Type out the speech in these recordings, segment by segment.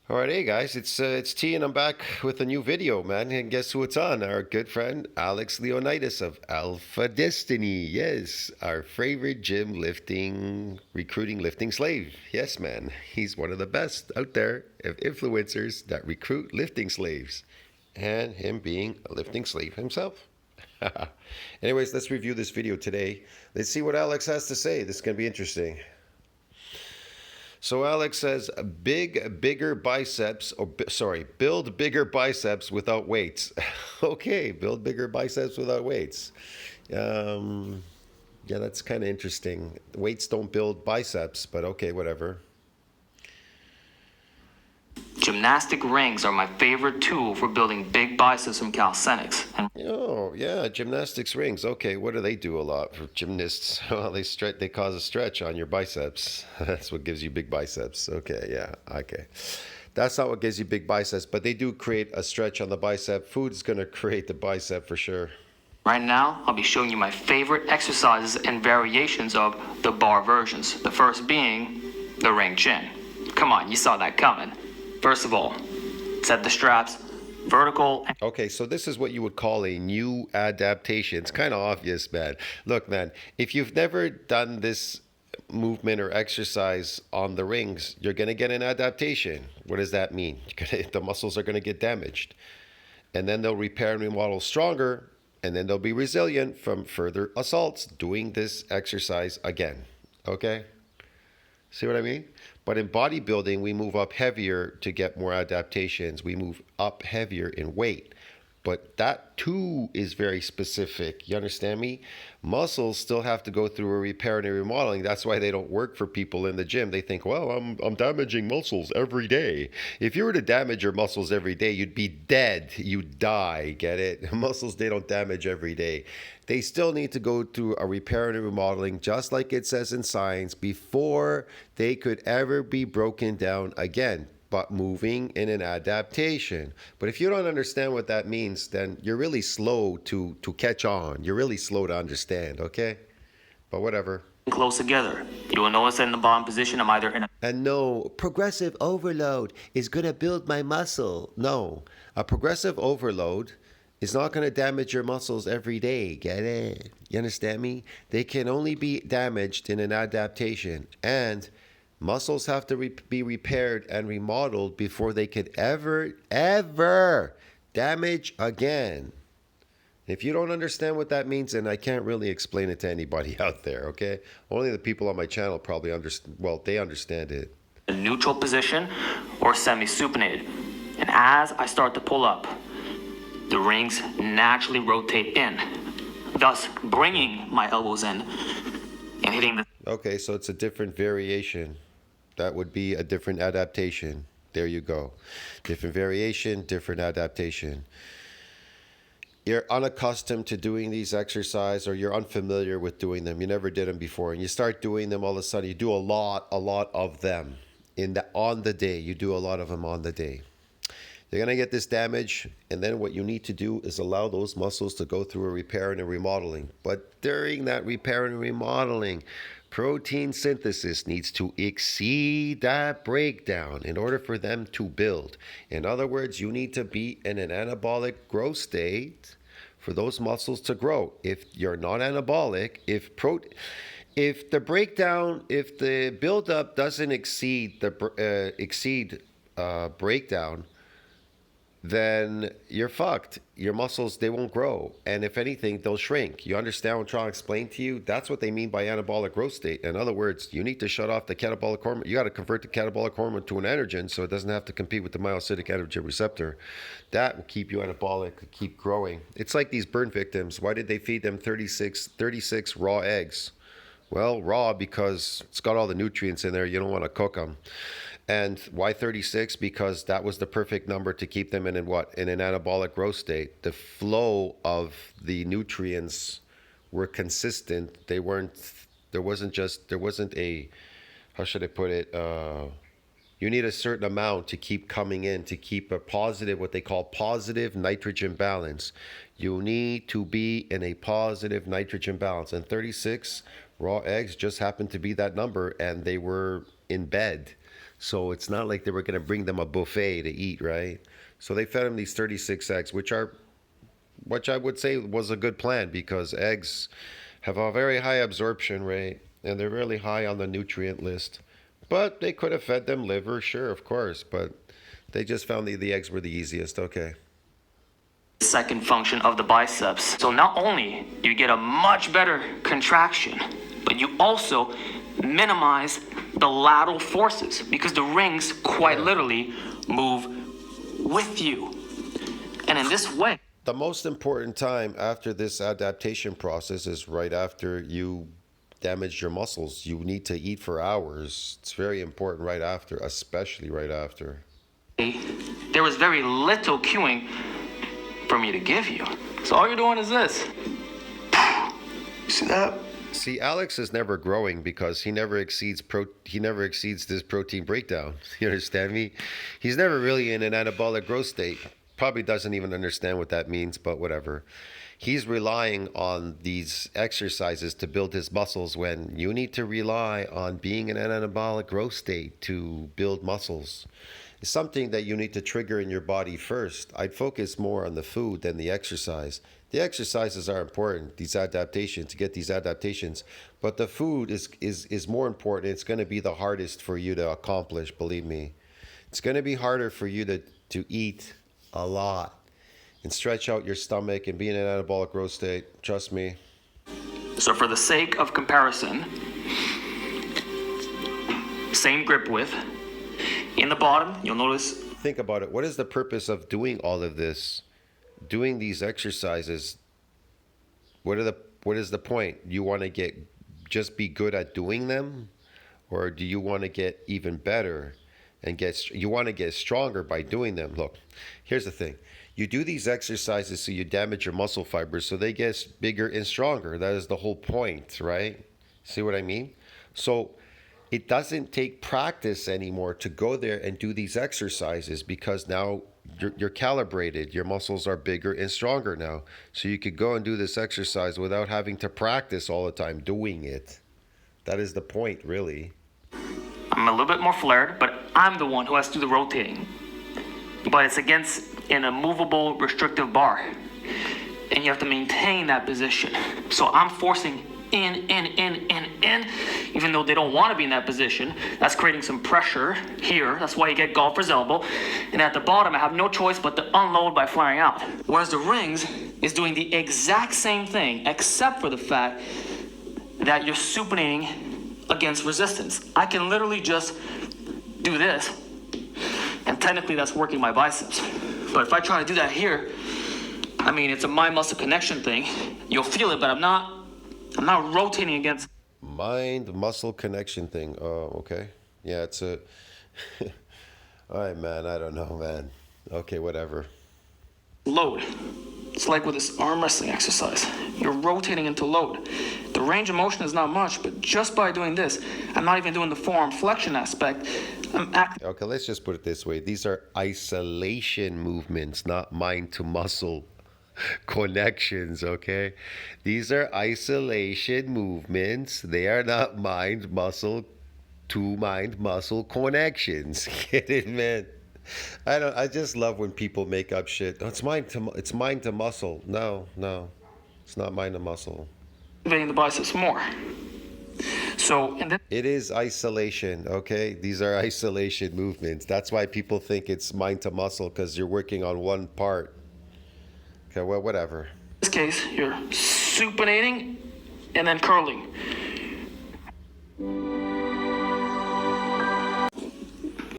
All right, hey guys, it's T, and I'm back with a new video, man. And guess who it's on? Our good friend AlexLeonidas of Alpha Destiny. Yes, our favorite gym lifting, recruiting lifting slave. Yes, man, he's one of the best out there of influencers that recruit lifting slaves, and him being a lifting slave himself. Anyways, let's review this video today. Let's see what Alex has to say. This is gonna be interesting. So Alex says, bigger biceps, or sorry, build bigger biceps without weights. Okay, build bigger biceps without weights. Um, yeah, that's kind of interesting. Weights don't build biceps, but okay, whatever. Gymnastic rings are my favorite tool for building big biceps from calisthenics. And Oh, yeah, gymnastics rings. Okay, what do they do a lot for gymnasts? Well, they cause a stretch on your biceps. That's what gives you big biceps. Okay, yeah, okay. That's not what gives you big biceps, but they do create a stretch on the bicep. Food is going to create the bicep for sure. right now, I'll be showing you my favorite exercises and variations of the bar versions. The first being the ring chin. Come on, you saw that coming. First of all, set the straps vertical. Okay, so this is what you would call a new adaptation. It's kind of obvious, man. Look, man, if you've never done this movement or exercise on the rings, you're going to get an adaptation. What does that mean? The muscles are going to get damaged. And then they'll repair and remodel stronger, and then they'll be resilient from further assaults doing this exercise again. Okay? See what I mean? But in bodybuilding, we move up heavier to get more adaptations. We move up heavier in weight. But that too is very specific. You understand me? Muscles still have to go through a repair and a remodeling. That's why they don't work for people in the gym. They think, well, I'm damaging muscles every day. If you were to damage your muscles every day, you'd be dead. You'd die. Get it? Muscles, they don't damage every day. They still need to go through a repair and a remodeling, just like it says in science, before they could ever be broken down again, but moving in an adaptation. But if you don't understand what that means, then you're really slow to catch on. You're really slow to understand, okay? But whatever. Close together. You will notice that in the bottom position, I'm either in a And no, progressive overload is going to build my muscle. No, a progressive overload is not going to damage your muscles every day. Get it? You understand me? They can only be damaged in an adaptation. And muscles have to be repaired and remodeled before they could ever damage again. If you don't understand what that means, then I can't really explain it to anybody out there, okay? Only the people on my channel probably understand. Well, they understand it. neutral position or semi-supinated. And as I start to pull up, the rings naturally rotate in, thus bringing my elbows in and hitting the Okay, so it's a different variation. That would be a different adaptation. There you go. Different variation, different adaptation. You're unaccustomed to doing these exercises, or you're unfamiliar with doing them. You never did them before, and you start doing them all of a sudden. You do a lot of them on the day. You do a lot of them on the day. You're gonna get this damage, and then what you need to do is allow those muscles to go through a repair and a remodeling. But during that repair and remodeling, protein synthesis needs to exceed that breakdown in order for them to build. In other words, you need to be in an anabolic growth state for those muscles to grow. If you're not anabolic, if the breakdown, if the buildup doesn't exceed the breakdown, then you're fucked. Your muscles, they won't grow. And if anything, they'll shrink. You understand what I'm trying to explain to you? That's what they mean by anabolic growth state. In other words, you need to shut off the catabolic hormone. You got to convert the catabolic hormone to an androgen so it doesn't have to compete with the myocytic androgen receptor. That will keep you anabolic, keep growing. It's like these burn victims. Why did they feed them 36 raw eggs? Well, raw because it's got all the nutrients in there. You don't want to cook them. And why 36? Because that was the perfect number to keep them in an anabolic growth state. The flow of the nutrients were consistent. There wasn't a, how should I put it? You need a certain amount to keep coming in to keep a positive, what they call positive nitrogen balance. You need to be in a positive nitrogen balance. And 36 raw eggs just happened to be that number, and they were in bed. So it's not like they were going to bring them a buffet to eat, right? So they fed them these 36 eggs, which I would say was a good plan because eggs have a very high absorption rate and they're really high on the nutrient list. But they could have fed them liver, sure, of course, but they just found the eggs were the easiest. Okay. Second function of the biceps. So not only do you get a much better contraction, but you also minimize the lateral forces because the rings quite literally move with you. And in this way, The most important time after this adaptation process is right after you damage your muscles. You need to eat for hours. It's very important right after, especially right after. there was very little cueing for me to give you. So all you're doing is this. See that? See, Alex is never growing because he never exceeds this protein breakdown. You understand me? He's never really in an anabolic growth state. Probably doesn't even understand what that means, but whatever. He's relying on these exercises to build his muscles when you need to rely on being in an anabolic growth state to build muscles. It's something that you need to trigger in your body first. I'd focus more on the food than the exercise. The exercises are important, these adaptations, to get these adaptations, but the food is more important. It's going to be the hardest for you to accomplish, believe me. It's going to be harder for you to eat a lot and stretch out your stomach and be in an anabolic growth state. Trust me. So for the sake of comparison, same grip width. In the bottom, you'll notice. Think about it. What is the purpose of doing all of this? Doing these exercises? What is the point? You want to just be good at doing them, or do you want to get even better and you want to get stronger by doing them? Look, here's the thing. You do these exercises so you damage your muscle fibers so they get bigger and stronger. That is the whole point, right? See what I mean? So it doesn't take practice anymore to go there and do these exercises because now you're calibrated. Your muscles are bigger and stronger now. So you could go and do this exercise without having to practice all the time doing it. That is the point, really. I'm a little bit more flared, but I'm the one who has to do the rotating. But it's against an immovable restrictive bar. And you have to maintain that position. So I'm forcing in, even though they don't want to be in that position. That's creating some pressure here. That's why you get golfer's elbow. And at the bottom, I have no choice but to unload by flaring out. Whereas the rings is doing the exact same thing, except for the fact that you're supinating against resistance. I can literally just do this, and technically that's working my biceps. But if I try to do that here, I mean, it's a mind-muscle connection thing. You'll feel it, but I'm not rotating against Mind-muscle connection thing. Oh, okay. Yeah, it's a... All right, man. I don't know, man. Okay, whatever. load. It's like with this arm wrestling exercise. You're rotating into load. The range of motion is not much, but just by doing this, I'm not even doing the forearm flexion aspect. I'm acting. Okay, let's just put it this way. These are isolation movements, not mind to muscle connections, okay? These are isolation movements. They are not mind muscle to mind muscle connections. Get it, man? I just love when people make up shit. Oh, it's mind to muscle. No. It's not mind to muscle. Activating the biceps more. So, and then It is isolation, okay? These are isolation movements. That's why people think it's mind to muscle, because you're working on one part. Okay, well, whatever. in this case, you're supinating and then curling.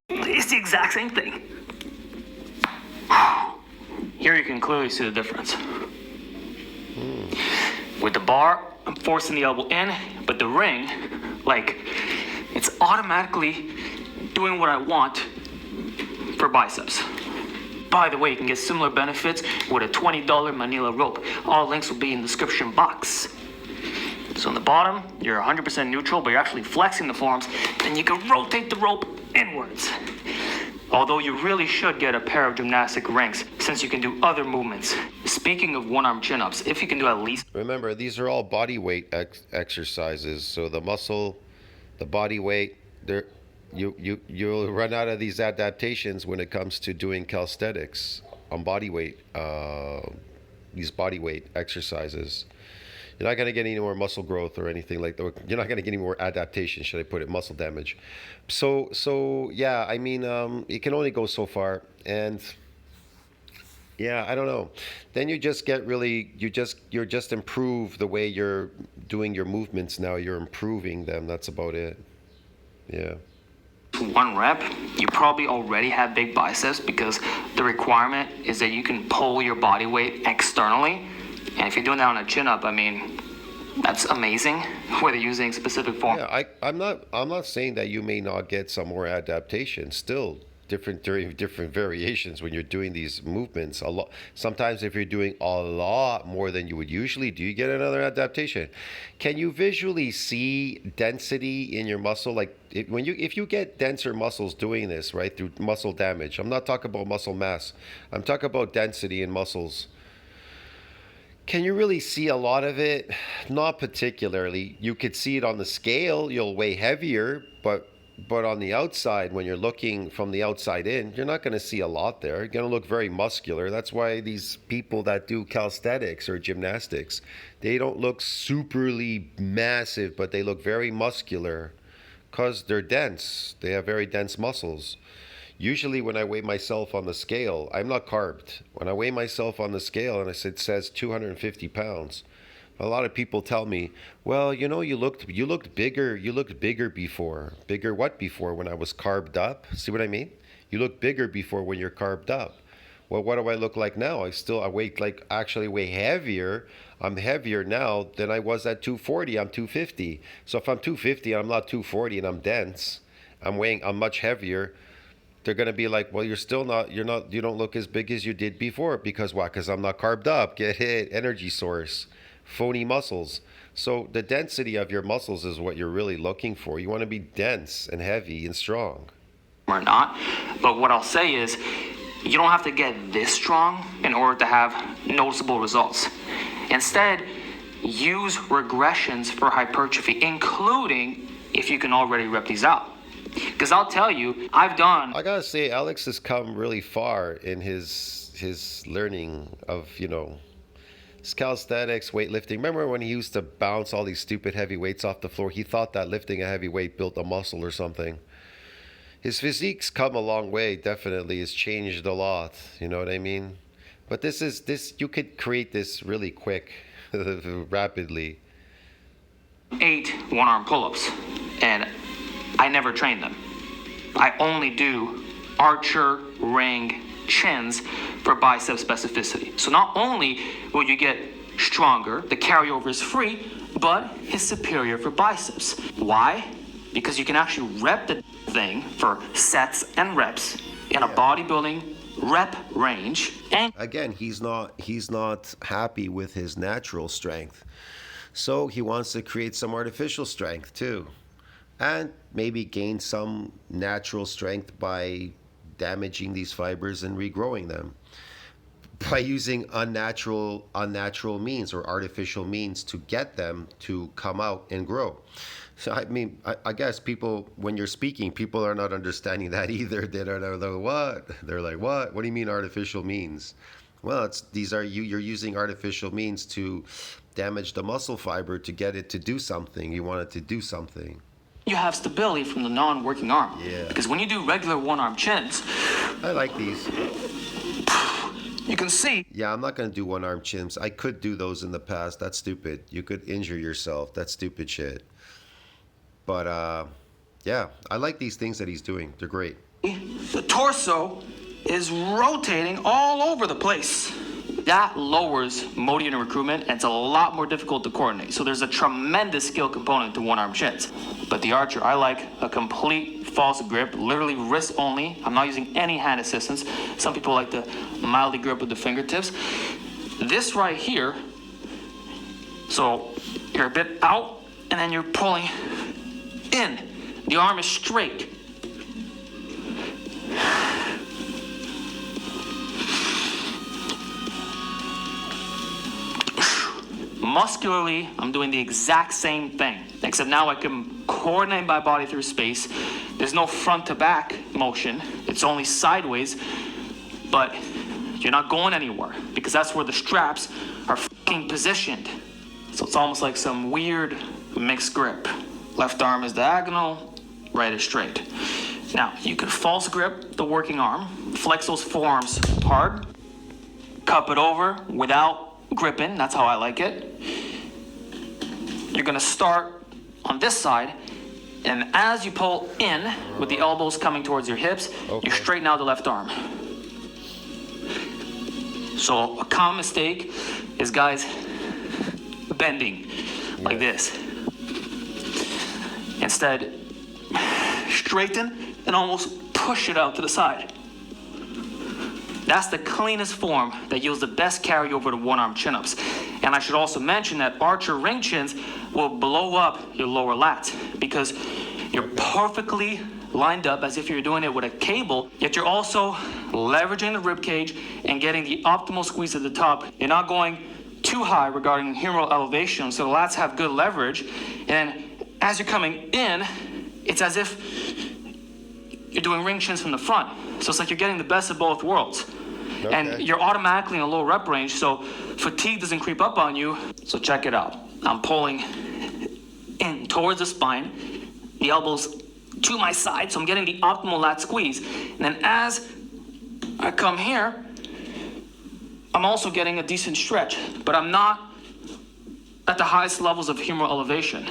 It's the exact same thing. Here you can clearly see the difference. With the bar, I'm forcing the elbow in, but the ring, it's automatically doing what I want for biceps. By the way, you can get similar benefits with a $20 Manila rope. All links will be in the description box. So on the bottom, you're 100% neutral, but you're actually flexing the forearms, and you can rotate the rope inwards. Although you really should get a pair of gymnastic rings, since you can do other movements. Speaking of one-arm chin-ups, if you can do at least... Remember, these are all body weight exercises. So the muscle, the body weight, you'll run out of these adaptations when it comes to doing calisthenics on body weight. These body weight exercises. You're not going to get any more muscle growth or anything like that. You're not going to get any more adaptation, should I put it, muscle damage. So yeah, I mean, it can only go so far, and yeah, I don't know. Then you just get really, you're just improve the way you're doing your movements now. You're improving them. That's about it. Yeah. One rep, you probably already have big biceps because the requirement is that you can pull your body weight externally. And if you're doing that on a chin up, I mean, that's amazing. Whether using specific form. Yeah, I'm not saying that you may not get some more adaptation. Still different during different variations when you're doing these movements. A lot sometimes if you're doing a lot more than you would usually do, you get another adaptation. Can you visually see density in your muscle? Like if you get denser muscles doing this, right, through muscle damage. I'm not talking about muscle mass. I'm talking about density in muscles. Can you really see a lot of it? Not particularly. You could see it on the scale. You'll weigh heavier, but on the outside, when you're looking from the outside in, you're not going to see a lot there. You're going to look very muscular. That's why these people that do calisthenics or gymnastics, they don't look superly massive, but they look very muscular because they're dense. They have very dense muscles. Usually when I weigh myself on the scale, I'm not carbed. When I weigh myself on the scale and it says 250 pounds, a lot of people tell me, well, you looked bigger before. Bigger what before? When I was carved up? See what I mean? You look bigger before when you're carved up. Well, what do I look like now? I weigh actually way heavier. I'm heavier now than I was at 240. I'm 250. So if I'm 250 and I'm not 240 and I'm dense, I'm much heavier. They're going to be like, well, you don't look as big as you did before. Because why? Because I'm not carved up. Get hit. Energy source. Phony muscles. So the density of your muscles is what you're really looking for. You want to be dense and heavy and strong. Or not. But what I'll say is, you don't have to get this strong in order to have noticeable results. Instead, use regressions for hypertrophy, including if you can already rep these out. Because I'll tell you, I gotta say, Alex has come really far in his learning of, his calisthenics, weightlifting. Remember when he used to bounce all these stupid heavy weights off the floor? He thought that lifting a heavy weight built a muscle or something. His physique's come a long way, definitely. It's changed a lot, you know what I mean? But you could create this really quick, rapidly. 8 one-arm pull-ups, and I never train them. I only do archer, ring, chins for bicep specificity. So not only will you get stronger, the carryover is free, but it's superior for biceps. Why? Because you can actually rep the thing for sets and reps in a bodybuilding rep range. And again, he's not happy with his natural strength. So he wants to create some artificial strength too. And maybe gain some natural strength by damaging these fibers and regrowing them by using unnatural means or artificial means to get them to come out and grow. So I mean, I guess people, when you're speaking, people are not understanding that either. They're like, what? They're like, what? What do you mean artificial means? Well, you're using artificial means to damage the muscle fiber to get it to do something. You want it to do something. You have stability from the non-working arm. Yeah. Because when you do regular one-arm chins, I like these. You can see. Yeah, I'm not going to do one-arm chins. I could do those in the past. That's stupid. You could injure yourself. That's stupid shit. But, yeah, I like these things that he's doing. They're great. The torso is rotating all over the place. That lowers motion and recruitment, and it's a lot more difficult to coordinate. So there's a tremendous skill component to one-arm chins. But the archer, I like a complete false grip, literally wrist only. I'm not using any hand assistance. Some people like to mildly grip with the fingertips. This right here, so you're a bit out, and then you're pulling in. The arm is straight. Muscularly, I'm doing the exact same thing, except now I can coordinate my body through space. there's no front to back motion. It's only sideways, but you're not going anywhere because that's where the straps are fucking positioned. So it's almost like some weird mixed grip. Left arm is diagonal, right is straight. Now, you can false grip the working arm, flex those forearms hard, cup it over without gripping, that's how I like it. You're gonna start on this side, and as you pull in with the elbows coming towards your hips, you straighten out the left arm. So a common mistake is guys bending like this. Instead, straighten and almost push it out to the side. That's the cleanest form that yields the best carryover to one-arm chin-ups. And I should also mention that archer ring chins will blow up your lower lats because you're perfectly lined up as if you're doing it with a cable, yet you're also leveraging the rib cage and getting the optimal squeeze at the top. You're not going too high regarding humeral elevation, so the lats have good leverage. And as you're coming in, it's as if you're doing ring chins from the front. So it's like you're getting the best of both worlds. Okay. And you're automatically in a low rep range, so fatigue doesn't creep up on you. So check it out. I'm pulling in towards the spine, the elbows to my side, so I'm getting the optimal lat squeeze. And then as I come here, I'm also getting a decent stretch, but I'm not at the highest levels of humeral elevation.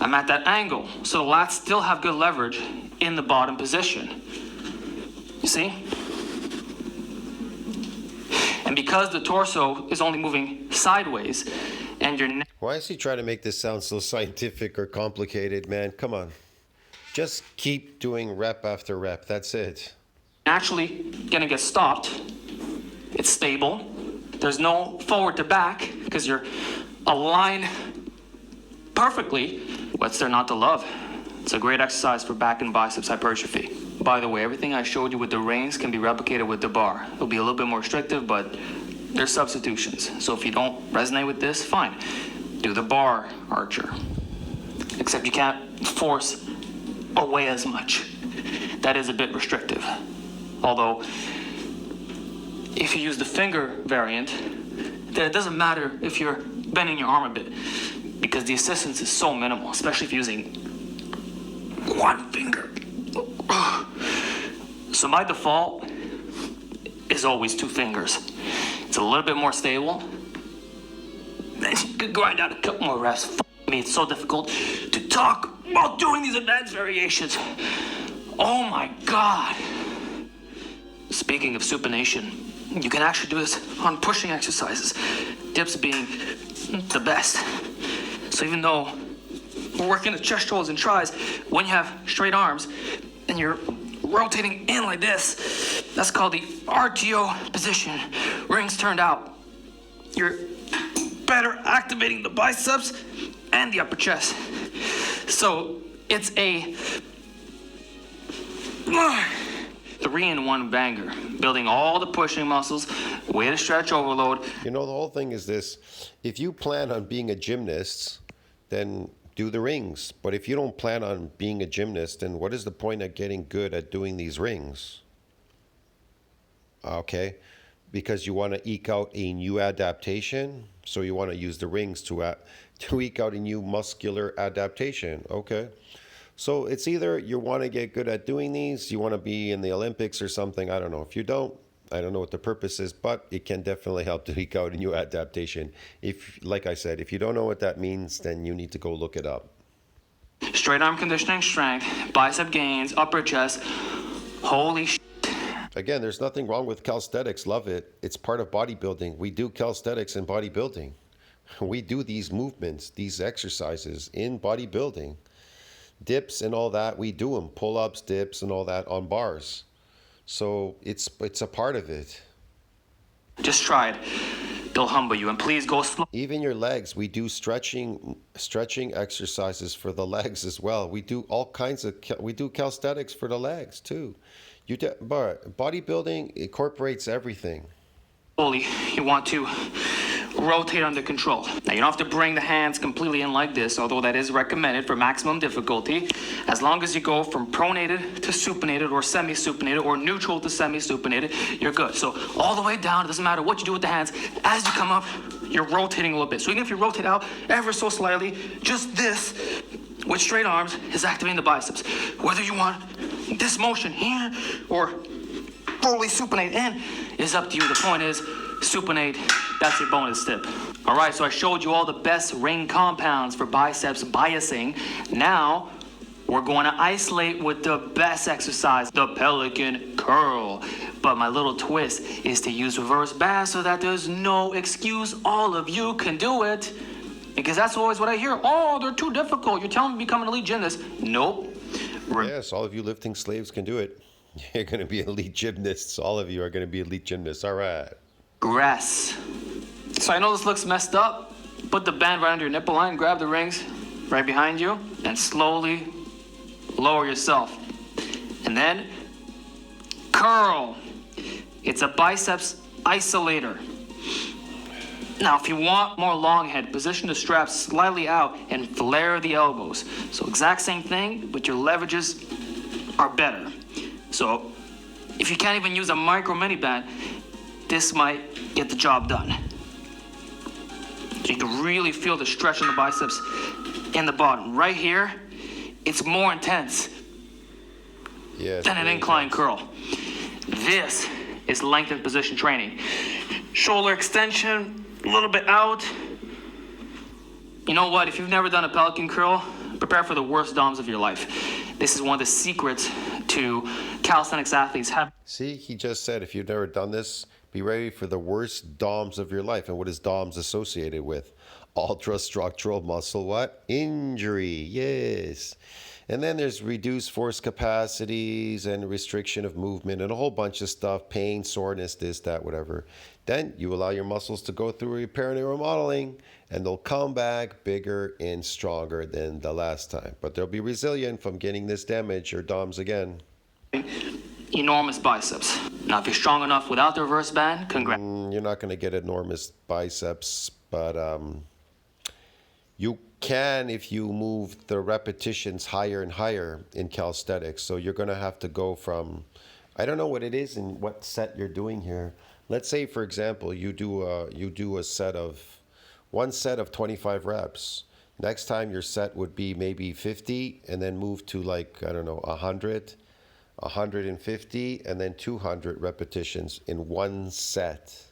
I'm at that angle, so the lats still have good leverage in the bottom position. You see? And because the torso is only moving sideways and your neck... Why is he trying to make this sound so scientific or complicated, man? Come on. Just keep doing rep after rep. That's it. Naturally gonna get stopped. It's stable. There's no forward to back because you're aligned perfectly. What's there not to love? It's a great exercise for back and biceps hypertrophy. By the way, everything I showed you with the rings can be replicated with the bar. It'll be a little bit more restrictive, but there's substitutions. So if you don't resonate with this, fine. Do the bar archer. Except you can't force away as much. That is a bit restrictive. Although, if you use the finger variant, then it doesn't matter if you're bending your arm a bit, because the assistance is so minimal, especially if you're using one finger. So my default is always two fingers. It's a little bit more stable. Then you could grind out a couple more reps. F me, it's so difficult to talk while doing these advanced variations. Oh my God. Speaking of supination, you can actually do this on pushing exercises, dips being the best. So even though we're working the chest, shoulders, and tries, when you have straight arms and you're rotating in like this, that's called the RTO position, rings turned out. You're better activating the biceps and the upper chest. So it's a 3-in-1 banger, building all the pushing muscles, way to stretch overload. You know, the whole thing is this. If you plan on being a gymnast, then do the rings. But if you don't plan on being a gymnast, then what is the point of getting good at doing these rings? Okay? Because you want to eke out a new adaptation, so you want to use the rings to eke out a new muscular adaptation. Okay? So it's either you want to get good at doing these, you want to be in the Olympics or something. I don't know. If you don't, I don't know what the purpose is, but it can definitely help to eke out a new adaptation. If, like I said, if you don't know what that means, then you need to go look it up. Straight arm conditioning strength, bicep gains, upper chest. Holy shit. Again, there's nothing wrong with calisthenics. Love it. It's part of bodybuilding. We do calisthenics in bodybuilding. We do these movements, these exercises in bodybuilding. Dips and all that, we do them. Pull-ups, dips, and all that on bars. So it's a part of it. Just try it. They'll humble you, and please go slow. Even your legs, we do stretching exercises for the legs as well. We do all kinds of, we do calisthenics for the legs too. But bodybuilding incorporates everything. You want to rotate under control. Now you don't have to bring the hands completely in like this, although that is recommended for maximum difficulty. As long as you go from pronated to supinated or semi-supinated or neutral to semi-supinated, you're good. So all the way down, it doesn't matter what you do with the hands. As you come up, you're rotating a little bit. So even if you rotate out ever so slightly, just this with straight arms is activating the biceps. Whether you want this motion here or fully supinate in is up to you. The point is, supinate, that's your bonus tip. All right, so I showed you all the best ring compounds for biceps biasing. Now, we're going to isolate with the best exercise, the pelican curl. But my little twist is to use reverse band so that there's no excuse. All of you can do it. Because that's always what I hear. Oh, they're too difficult. You're telling me to become an elite gymnast. Nope. Yes, all of you lifting slaves can do it. You're going to be elite gymnasts. All of you are going to be elite gymnasts. All right. Regress. So I know this looks messed up. Put the band right under your nipple line, grab the rings right behind you, and slowly lower yourself. And then curl. It's a biceps isolator. Now, if you want more long head, position the straps slightly out and flare the elbows. So exact same thing, but your leverages are better. So if you can't even use a micro mini band, this might get the job done. So you can really feel the stretch in the biceps in the bottom. Right here, it's more intense than an incline curl. This is lengthened position training. Shoulder extension, a little bit out. You know what? If you've never done a pelican curl, prepare for the worst DOMs of your life. This is one of the secrets to calisthenics athletes have. See, he just said if you've never done this, be ready for the worst DOMs of your life. And what is DOMs associated with? Ultra-structural muscle what? Injury, yes. And then there's reduced force capacities and restriction of movement and a whole bunch of stuff, pain, soreness, this, that, whatever. Then you allow your muscles to go through repair and remodeling, and they'll come back bigger and stronger than the last time. But they'll be resilient from getting this damage or DOMs again. Enormous biceps. Now, if you're strong enough without the reverse band, congrats. You're not going to get enormous biceps, but you can if you move the repetitions higher and higher in calisthenics. So you're going to have to go from, I don't know what it is and what set you're doing here. Let's say, for example, you do one set of 25 reps. Next time your set would be maybe 50 and then move to like, I don't know, 100, 150, and then 200 repetitions in one set.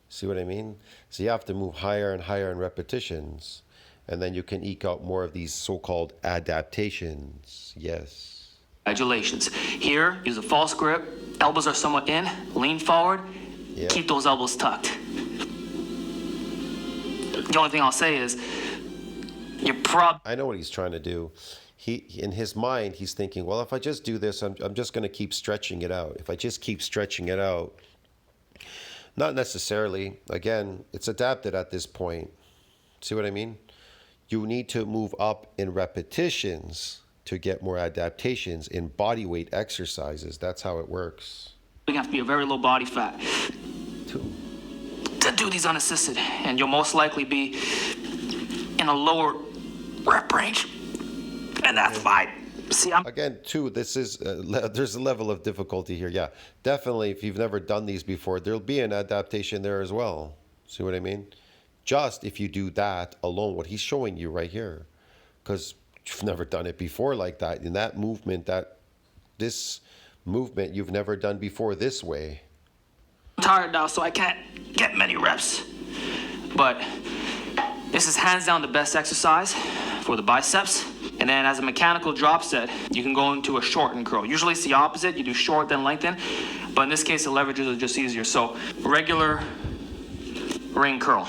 See what I mean? So you have to move higher and higher in repetitions. And then you can eke out more of these so-called adaptations. Yes. Congratulations. Here, use a false grip. Elbows are somewhat in. Lean forward. Yeah. Keep those elbows tucked. The only thing I'll say is, I know what he's trying to do. He in his mind, he's thinking, well, if I just do this, I'm just going to keep stretching it out. If I just keep stretching it out, not necessarily. Again, it's adapted at this point. See what I mean? You need to move up in repetitions to get more adaptations in body weight exercises. That's how it works. You have to be a very low body fat to do these unassisted, and you'll most likely be in a lower rep range, and that's fine. See, Again, too, this is there's a level of difficulty here. Yeah, definitely. If you've never done these before, there'll be an adaptation there as well. See what I mean? Just if you do that alone, what he's showing you right here, because you've never done it before like that. In that movement, this movement you've never done before this way. I'm tired now, so I can't get many reps. But this is hands down the best exercise for the biceps. And then as a mechanical drop set, you can go into a shortened curl. Usually it's the opposite. You do short, then lengthen. But in this case, the leverages are just easier. So regular ring curl.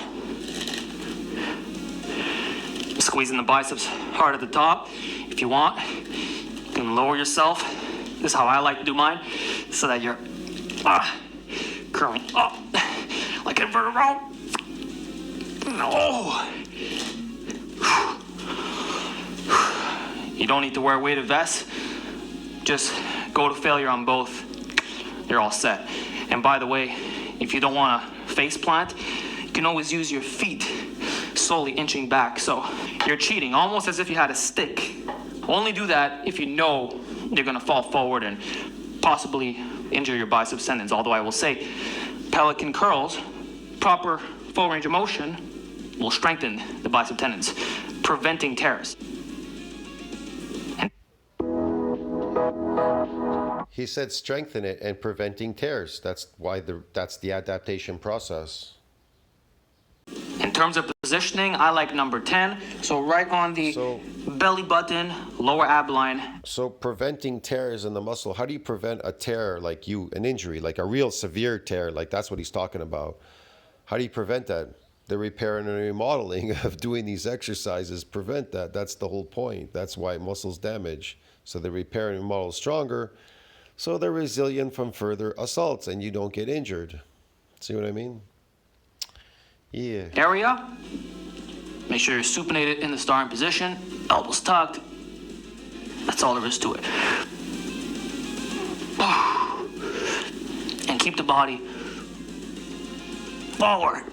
Squeezing the biceps hard at the top. If you want, you can lower yourself. This is how I like to do mine, so that you're curling up like a vertebral. No. You don't need to wear a weighted vest. Just go to failure on both. You're all set. And by the way, if you don't want to face plant, You can always use your feet, slowly inching back. So you're cheating, almost as if you had a stick. Only do that if you know you're gonna fall forward and possibly injure your biceps tendons. Although I will say, pelican curls, proper full range of motion, will strengthen the bicep tendons, preventing tears. He said strengthen it and preventing tears. That's why that's the adaptation process. In terms of positioning, I like number 10. So right on the belly button, lower ab line. So preventing tears in the muscle, how do you prevent a tear like an injury, like a real severe tear, like that's what he's talking about? How do you prevent that? The repair and remodeling of doing these exercises prevent that. That's the whole point. That's why muscles damage. So the repair and remodel is stronger, so they're resilient from further assaults and you don't get injured. See what I mean? Yeah. Area. Make sure you're supinated in the starting position, elbows tucked. That's all there is to it. And keep the body forward.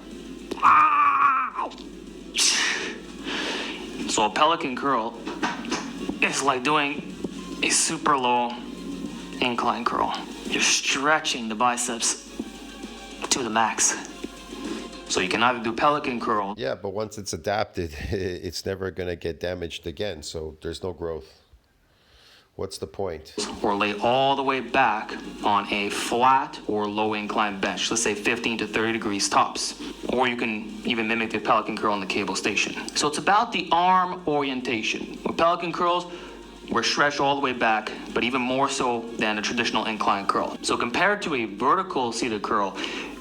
So a pelican curl is like doing a super low incline curl. You're stretching the biceps to the max. So you can either do pelican curl. Yeah, but once it's adapted, it's never going to get damaged again. So there's no growth. What's the point? Or lay all the way back on a flat or low incline bench. Let's say 15 to 30 degrees tops. Or you can even mimic the pelican curl on the cable station. So it's about the arm orientation. With pelican curls, we're stretched all the way back, but even more so than a traditional incline curl. So compared to a vertical seated curl,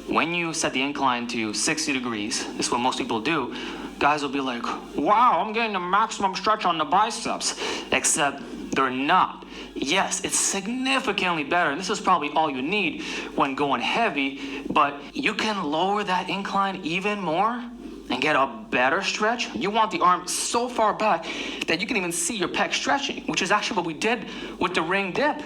when you set the incline to 60 degrees, this is what most people do, guys will be like, wow, I'm getting the maximum stretch on the biceps, except they're not. Yes, it's significantly better, and this is probably all you need when going heavy, but you can lower that incline even more and get a better stretch. You want the arm so far back that you can even see your pec stretching, which is actually what we did with the ring dip.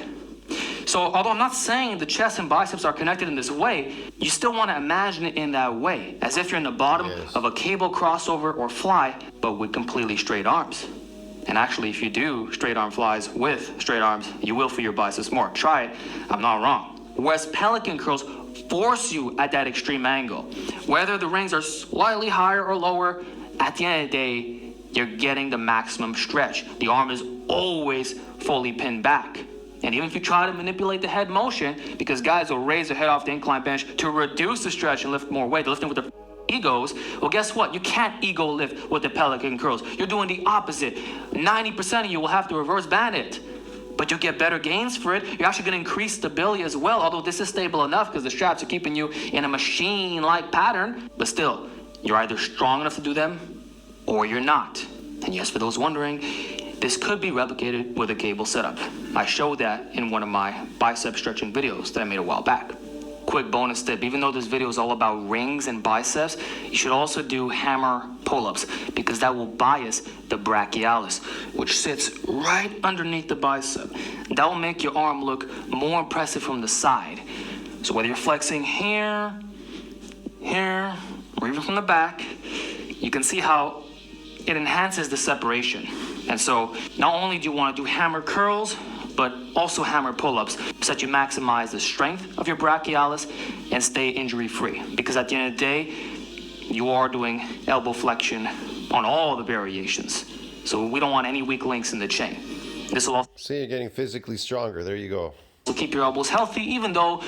So although I'm not saying the chest and biceps are connected in this way, you still want to imagine it in that way, as if you're in the bottom of a cable crossover or fly, but with completely straight arms. And actually, if you do straight arm flies with straight arms, you will feel your biceps more. Try it, I'm not wrong. Whereas pelican curls force you at that extreme angle. Whether the rings are slightly higher or lower, at the end of the day, you're getting the maximum stretch. The arm is always fully pinned back. And even if you try to manipulate the head motion, because guys will raise their head off the incline bench to reduce the stretch and lift more weight, they're lifting with their egos. Well, guess what? You can't ego lift with the pelican curls. You're doing the opposite. 90% of you will have to reverse band it. But you'll get better gains for it. You're actually going to increase stability as well, although this is stable enough because the straps are keeping you in a machine-like pattern. But still, you're either strong enough to do them or you're not. And yes, for those wondering, this could be replicated with a cable setup. I showed that in one of my bicep stretching videos that I made a while back. Quick bonus tip, even though this video is all about rings and biceps, you should also do hammer pull-ups because that will bias the brachialis, which sits right underneath the bicep. That will make your arm look more impressive from the side. So whether you're flexing here, here, or even from the back, you can see how it enhances the separation. And so not only do you want to do hammer curls, but also hammer pull-ups so that you maximize the strength of your brachialis and stay injury-free. Because at the end of the day, you are doing elbow flexion on all the variations. So we don't want any weak links in the chain. This will also See, you're getting physically stronger. There you go. keep your elbows healthy, even though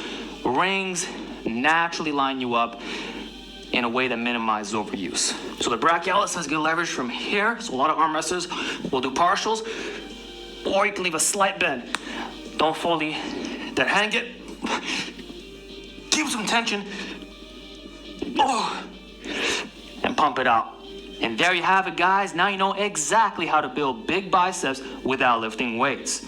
rings naturally line you up in a way that minimizes overuse. So the brachialis has good leverage from here. So a lot of arm wrestlers will do partials, or you can leave a slight bend. Don't fully then hang it. Keep some tension. And pump it out. And there you have it, guys. Now you know exactly how to build big biceps without lifting weights.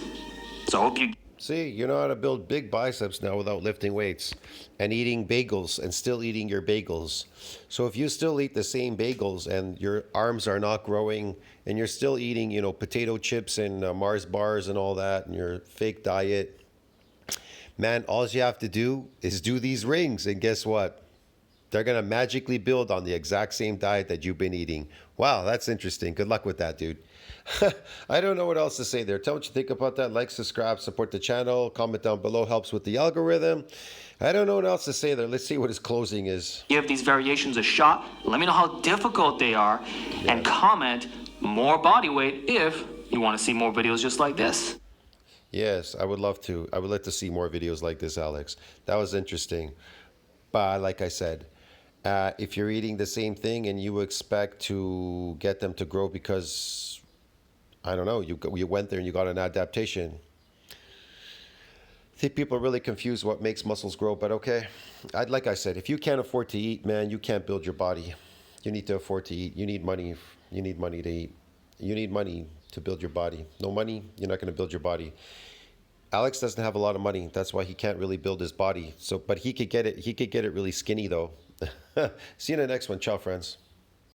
So I hope you... See, you know how to build big biceps now without lifting weights and eating bagels and still eating your bagels. So if you still eat the same bagels and your arms are not growing and you're still eating, potato chips and Mars bars and all that and your fake diet, man, all you have to do is do these rings. And guess what? They're going to magically build on the exact same diet that you've been eating. Wow, that's interesting. Good luck with that, dude. I don't know what else to say there. Tell me what you think about that. Like, subscribe, support the channel. Comment down below. Helps with the algorithm. I don't know what else to say there. Let's see what his closing is. Give these variations a shot. Let me know how difficult they are. And comment more body weight if you want to see more videos just like this. Yes, I would love to. I would like to see more videos like this, Alex. That was interesting. But like I said, if you're eating the same thing and you expect to get them to grow because, I don't know, you went there and you got an adaptation. I think people are really confused what makes muscles grow, but okay. Like I said, if you can't afford to eat, man, you can't build your body. You need to afford to eat. You need money. You need money to eat. You need money to build your body. No money, you're not going to build your body. Alex doesn't have a lot of money. That's why he can't really build his body. So, but he could get it. He could get it really skinny though. See you in the next one. Ciao, friends.